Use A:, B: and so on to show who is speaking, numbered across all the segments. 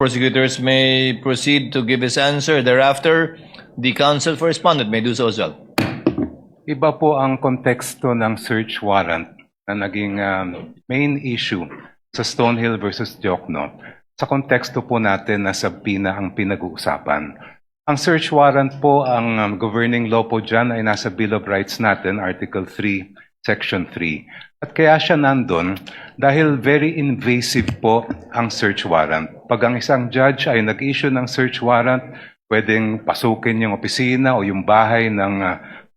A: Prosecutors may proceed to give his answer. Thereafter, the counsel for respondent may do so as well.
B: Iba po ang konteksto ng search warrant na naging main issue sa Stonehill versus Jokno. Sa konteksto po natin na subpoena ang pinag-uusapan. Ang search warrant po, ang governing law po dyan ay nasa Bill of Rights natin, Article 3, Section 3. At kaya siya nandun dahil very invasive po ang search warrant. Pag ang isang judge ay nag-issue ng search warrant, pwedeng pasukin yung opisina o yung bahay ng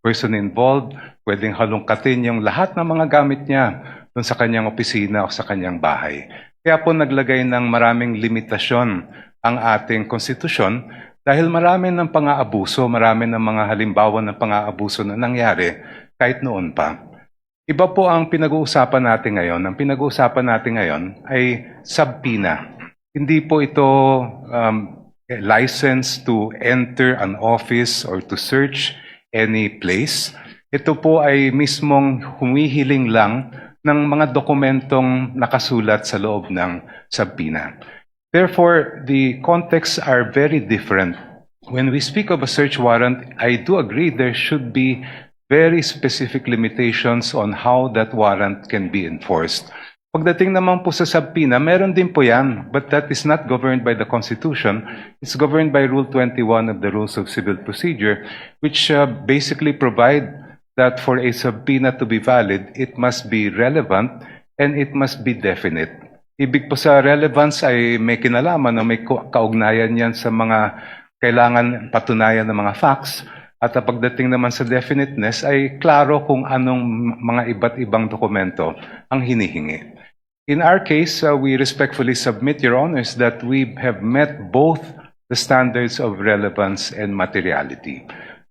B: person involved, pwedeng halongkatin yung lahat ng mga gamit niya dun sa kanyang opisina o sa kanyang bahay. Kaya po naglagay ng maraming limitasyon ang ating konstitusyon dahil marami ng pang-aabuso, marami ng mga halimbawa ng pang-aabuso na nangyari kahit noon pa. Iba po ang pinag-uusapan natin ngayon. Ang pinag-uusapan natin ngayon ay subpoena. Hindi po ito license to enter an office or to search any place. Ito po ay mismong humihiling lang ng mga dokumentong nakasulat sa loob ng subpoena. Therefore, the contexts are very different. When we speak of a search warrant, I do agree there should be very specific limitations on how that warrant can be enforced. Pagdating naman po sa subpoena, meron din po yan, but that is not governed by the Constitution. It's governed by Rule 21 of the Rules of Civil Procedure, which basically provide that for a subpoena to be valid, it must be relevant and it must be definite. Ibig po sa relevance ay may kinalaman na may kaugnayan yan sa mga kailangan patunayan ng mga facts. At pagdating naman sa definiteness ay klaro kung anong mga iba't ibang dokumento ang hinihingi. In our case, we respectfully submit, Your Honors, that we have met both the standards of relevance and materiality.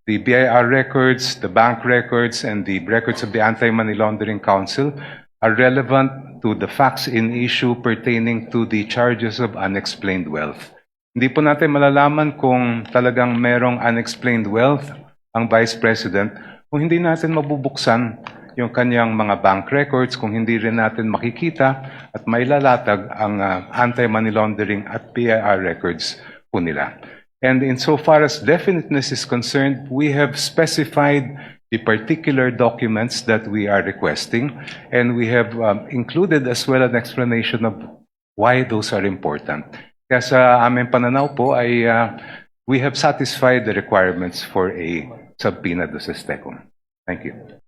B: The BIR records, the bank records, and the records of the Anti-Money Laundering Council are relevant to the facts in issue pertaining to the charges of unexplained wealth. Hindi po natin malalaman kung talagang merong unexplained wealth ang Vice President kung hindi natin mabubuksan yung kanyang mga bank records, kung hindi rin natin makikita at mailalatag ang anti-money laundering at PIR records po nila. And insofar as definiteness is concerned, we have specified the particular documents that we are requesting, and we have included as well an explanation of why those are important. Kaya sa aming pananaw po ay we have satisfied the requirements for a subpoena do sestecum. Thank you.